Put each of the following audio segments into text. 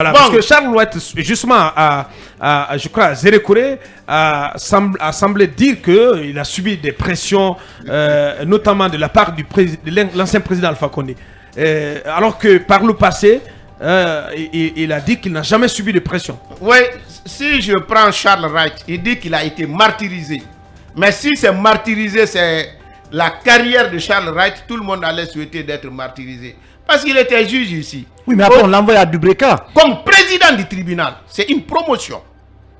Voilà, bon. Parce que Charles Louet, justement, je crois, à Zérékoré, a semblé dire qu'il a subi des pressions, notamment de la part de l'ancien président Alpha Condé. Alors que par le passé, il a dit qu'il n'a jamais subi de pression. Oui, si je prends Charles Wright, il dit qu'il a été martyrisé. Mais si c'est martyrisé, c'est la carrière de Charles Wright, tout le monde allait souhaiter d'être martyrisé. Parce qu'il était juge ici. Oui, mais après on l'a envoyé à Dubreka. Comme président du tribunal. C'est une promotion.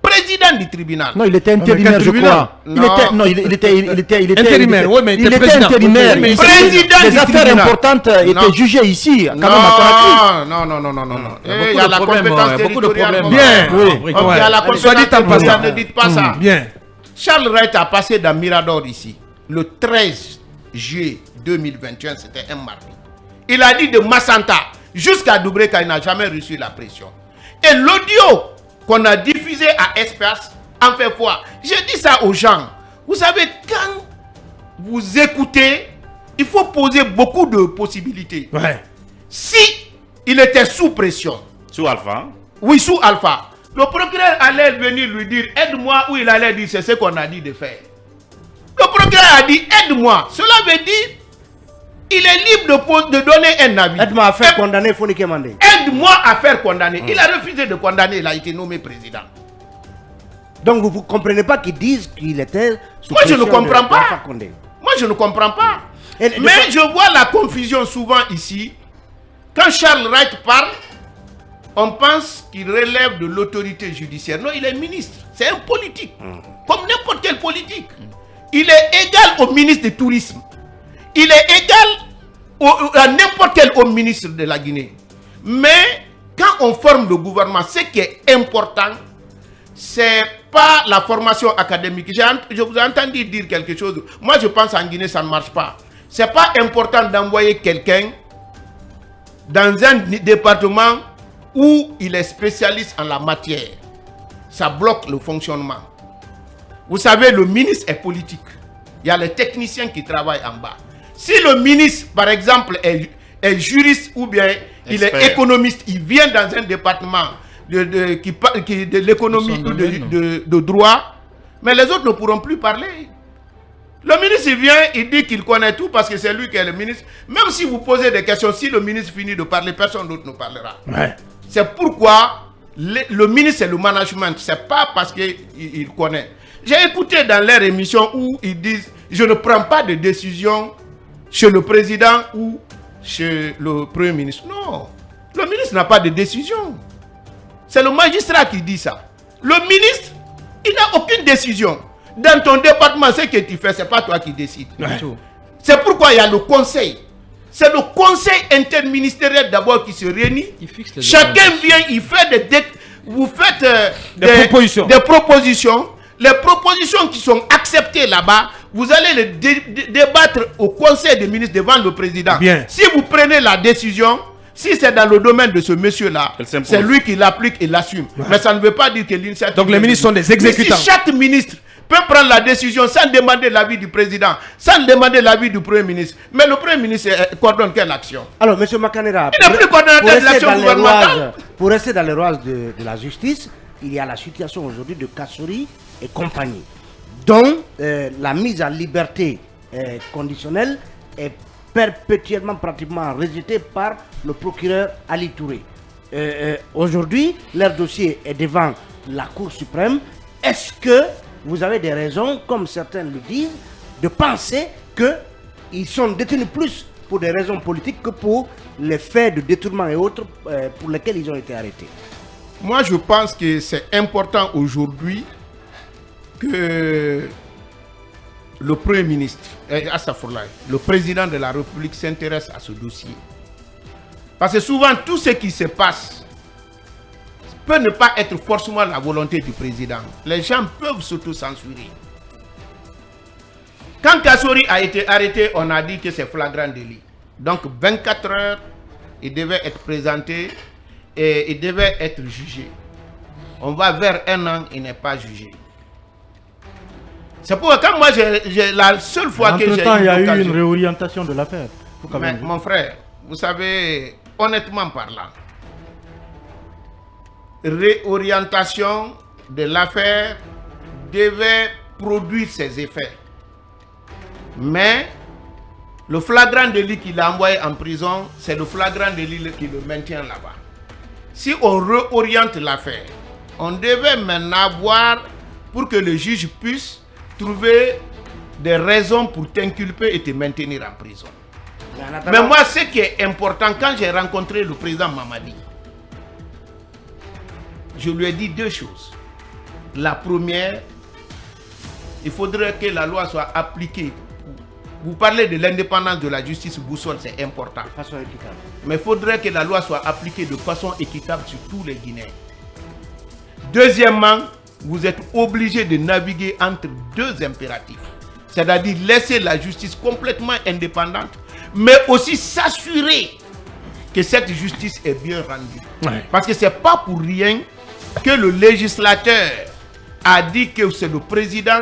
Président du tribunal. Non, il était intérimaire, je crois. Il était intérimaire. Oui, mais il était intérimaire. Oui, président les du affaires tribunal. Importantes étaient jugées ici. Non. Il y a la compétence territoriale. Bien. Il y a la compétence territoriale. Ne dites pas ça. Bien. Charles Wright a passé dans Mirador ici. Le 13 juillet 2021, c'était un mardi. Il a dit de Massanta jusqu'à Dubreka, il n'a jamais reçu la pression. Et l'audio qu'on a diffusé à Espace en fait foi. J'ai dit ça aux gens. Vous savez, quand vous écoutez, il faut poser beaucoup de possibilités. Ouais. Si il était sous pression. Sous Alpha. Oui, sous Alpha. Le procureur allait venir lui dire aide-moi, ou il allait dire c'est ce qu'on a dit de faire. Le procureur a dit aide-moi. Cela veut dire il est libre de donner un avis. Aide-moi à faire condamner Fonike Mandé. Aide-moi à faire condamner. Il a refusé de condamner, il a été nommé président. Donc vous ne comprenez pas qu'ils disent qu'il était sous Moi je ne pression comprends pas. Condé. Moi je ne comprends pas. Mais je vois la confusion souvent ici. Quand Charles Wright parle, on pense qu'il relève de l'autorité judiciaire. Non, il est ministre. C'est un politique. Comme n'importe quel politique. Il est égal au ministre du Tourisme. Il est égal à n'importe quel autre ministre de la Guinée. Mais quand on forme le gouvernement, ce qui est important, c'est pas la formation académique. Je vous ai entendu dire quelque chose. Moi, je pense en Guinée, ça ne marche pas. C'est pas important d'envoyer quelqu'un dans un département où il est spécialiste en la matière. Ça bloque le fonctionnement. Vous savez, le ministre est politique. Il y a les techniciens qui travaillent en bas. Si le ministre, par exemple, est juriste ou bien il est économiste, il vient dans un département de l'économie ou de droit, mais les autres ne pourront plus parler. Le ministre il vient, il dit qu'il connaît tout parce que c'est lui qui est le ministre. Même si vous posez des questions, si le ministre finit de parler, personne d'autre ne parlera. Ouais. C'est pourquoi le ministre c'est le management. C'est pas parce qu'il connaît. J'ai écouté dans leur émission où ils disent je ne prends pas de décision chez le président ou chez le premier ministre. Non, le ministre n'a pas de décision. C'est le magistrat qui dit ça. Le ministre, il n'a aucune décision. Dans ton département, ce que tu fais, ce n'est pas toi qui décides. Ouais. C'est pourquoi il y a le conseil. C'est le conseil interministériel d'abord qui se réunit. Chacun vient, il fait vous faites des propositions. Les propositions qui sont acceptées là-bas, vous allez les débattre au conseil des ministres devant le président. Bien. Si vous prenez la décision, si c'est dans le domaine de ce monsieur-là, c'est lui qui l'applique et l'assume. Ouais. Mais ça ne veut pas dire que l'initiative... Donc les ministres sont des exécutants. Si chaque ministre peut prendre la décision sans demander l'avis du président, sans demander l'avis du premier ministre, mais le premier ministre coordonne quelle action? Alors, M. Makanera, il n'est plus coordonnateur de l'action gouvernementale. Pour rester dans les rouages de la justice, il y a la situation aujourd'hui de Kassori et compagnie, dont la mise en liberté conditionnelle est perpétuellement pratiquement rejetée par le procureur Ali Touré. Aujourd'hui, leur dossier est devant la Cour suprême. Est-ce que vous avez des raisons, comme certains le disent, de penser qu'ils sont détenus plus pour des raisons politiques que pour les faits de détournement et autres pour lesquels ils ont été arrêtés? Moi, je pense que c'est important aujourd'hui que le Premier ministre, le président de la République s'intéresse à ce dossier. Parce que souvent, tout ce qui se passe peut ne pas être forcément la volonté du président. Les gens peuvent s'auto-censurer. Quand Kassori a été arrêté, on a dit que c'est flagrant délit. Donc, 24 heures, il devait être présenté et il devait être jugé. On va vers 1 an, il n'est pas jugé. C'est pourquoi quand moi, j'ai la seule fois que j'ai eu l'occasion... il y a eu une réorientation de l'affaire. Mais mon frère, vous savez, honnêtement parlant, réorientation de l'affaire devait produire ses effets. Mais le flagrant délit qu'il a envoyé en prison, c'est le flagrant délit qui le maintient là-bas. Si on réoriente l'affaire, on devait maintenant voir pour que le juge puisse trouver des raisons pour t'inculper et te maintenir en prison. Mais moi, ce qui est important, quand j'ai rencontré le président Mamadi, je lui ai dit deux choses. La première, il faudrait que la loi soit appliquée. Vous parlez de l'indépendance de la justice boussole, c'est important. De façon équitable. Mais il faudrait que la loi soit appliquée de façon équitable sur tous les Guinéens. Deuxièmement, vous êtes obligé de naviguer entre deux impératifs. C'est-à-dire laisser la justice complètement indépendante, mais aussi s'assurer que cette justice est bien rendue. Ouais. Parce que ce n'est pas pour rien que le législateur a dit que c'est le président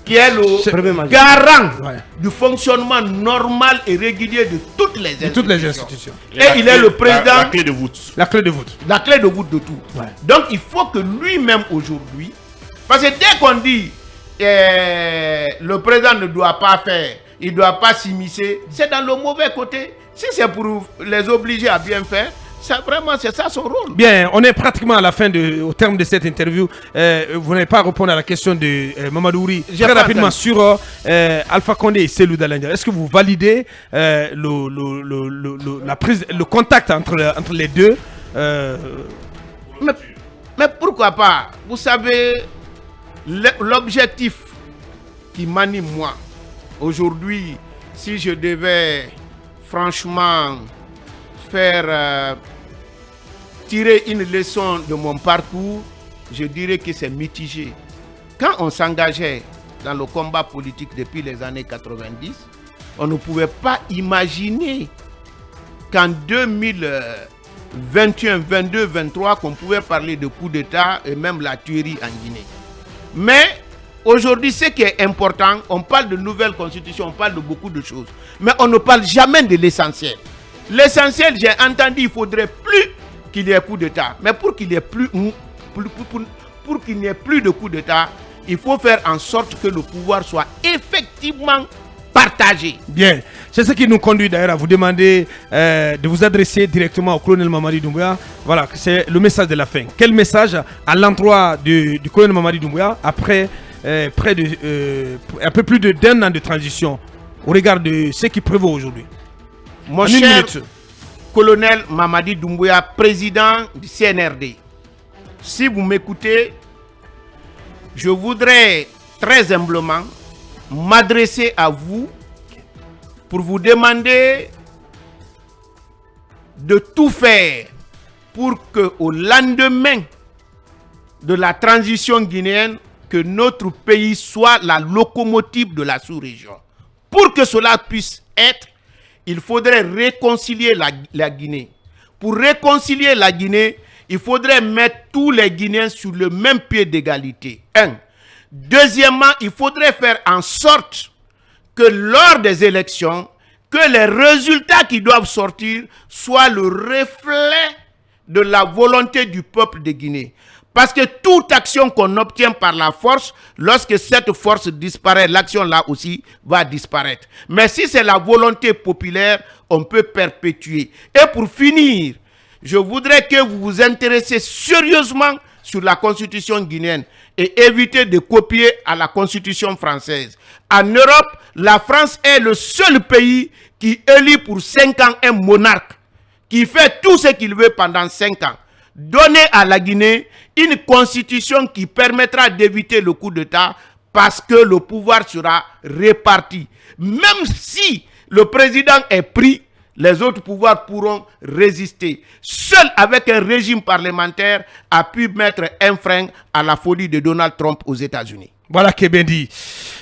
qui est le garant du fonctionnement normal et régulier de toutes les institutions. Et il est le président. La clé de voûte. La clé de voûte. La clé de voûte de tout. Ouais. Donc il faut que lui-même aujourd'hui, parce que dès qu'on dit le président ne doit pas faire, il ne doit pas s'immiscer, c'est dans le mauvais côté. Si c'est pour les obliger à bien faire, c'est ça son rôle. Bien, on est pratiquement à la fin, au terme de cette interview. Vous n'avez pas répondu à la question de Mamadou Ouri. Très rapidement sur Alpha Condé et Cellou Dalein. Est-ce que vous validez le contact entre les deux mais pourquoi pas? Vous savez, l'objectif qui m'anime moi, aujourd'hui, si je devais franchement faire tirer une leçon de mon parcours, je dirais que c'est mitigé. Quand on s'engageait dans le combat politique depuis les années 90, on ne pouvait pas imaginer qu'en 2021, 22, 23, qu'on pouvait parler de coup d'État et même la tuerie en Guinée. Mais aujourd'hui, ce qui est important, on parle de nouvelle constitution, on parle de beaucoup de choses, mais on ne parle jamais de l'essentiel. L'essentiel, j'ai entendu, il faudrait plus qu'il y ait coup d'État. Mais pour qu'il n'y ait plus de coup d'État, il faut faire en sorte que le pouvoir soit effectivement partagé. Bien. C'est ce qui nous conduit d'ailleurs à vous demander de vous adresser directement au colonel Mamadi Doumbouya. Voilà, c'est le message de la fin. Quel message à l'endroit du colonel Mamadi Doumbouya après un peu plus d'un an de transition au regard de ce qui prévaut aujourd'hui? Mon cher colonel Mamadi Doumbouya, président du CNRD, si vous m'écoutez, je voudrais très humblement m'adresser à vous pour vous demander de tout faire pour que au lendemain de la transition guinéenne, que notre pays soit la locomotive de la sous-région. Pour que cela puisse être, il faudrait réconcilier la Guinée. Pour réconcilier la Guinée, il faudrait mettre tous les Guinéens sur le même pied d'égalité. Un. Deuxièmement, il faudrait faire en sorte que lors des élections, que les résultats qui doivent sortir soient le reflet de la volonté du peuple de Guinée. Parce que toute action qu'on obtient par la force, lorsque cette force disparaît, l'action là aussi va disparaître. Mais si c'est la volonté populaire, on peut perpétuer. Et pour finir, je voudrais que vous vous intéressiez sérieusement sur la constitution guinéenne et éviter de copier à la constitution française. En Europe, la France est le seul pays qui élit pour 5 ans un monarque qui fait tout ce qu'il veut pendant 5 ans. Donner à la Guinée une constitution qui permettra d'éviter le coup d'État parce que le pouvoir sera réparti. Même si le président est pris, les autres pouvoirs pourront résister. Seul avec un régime parlementaire a pu mettre un frein à la folie de Donald Trump aux États-Unis. Voilà qui est bien dit.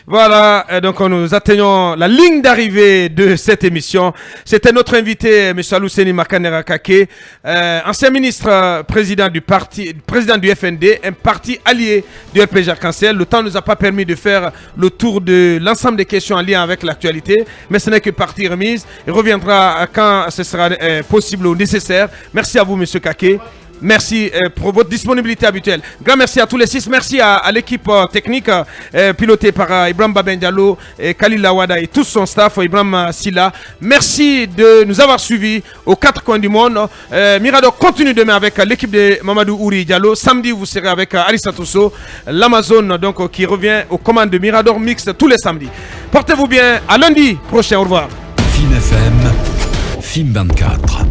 Voilà, donc nous atteignons la ligne d'arrivée de cette émission. C'était notre invité, M. Aluseni Makanera Kake, ancien ministre, président du FND, un parti allié du RPG Arc-en-Ciel. Le temps ne nous a pas permis de faire le tour de l'ensemble des questions en lien avec l'actualité, mais ce n'est que partie remise. Il reviendra quand ce sera possible ou nécessaire. Merci à vous, M. Kake. Merci pour votre disponibilité habituelle. Grand merci à tous les 6. Merci à l'équipe technique pilotée par Ibrahim Baben Diallo, Khalil Lawada et tout son staff, Ibrahim Silla. Merci de nous avoir suivis aux 4 coins du monde. Mirador continue demain avec l'équipe de Mamadou Ouri Diallo. Samedi, vous serez avec Arissa Tousso, l'Amazon donc qui revient aux commandes de Mirador Mix tous les samedis. Portez-vous bien. À lundi prochain. Au revoir. Film FM, Film 24.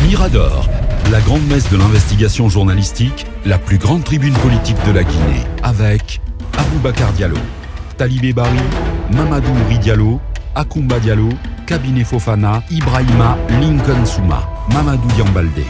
Mirador, la grande messe de l'investigation journalistique, la plus grande tribune politique de la Guinée, avec Aboubacar Diallo, Talibé Bari, Mamadou Ouri Diallo, Akoumba Diallo, Cabinet Fofana, Ibrahima Lincoln Souma, Mamadou Diambalde.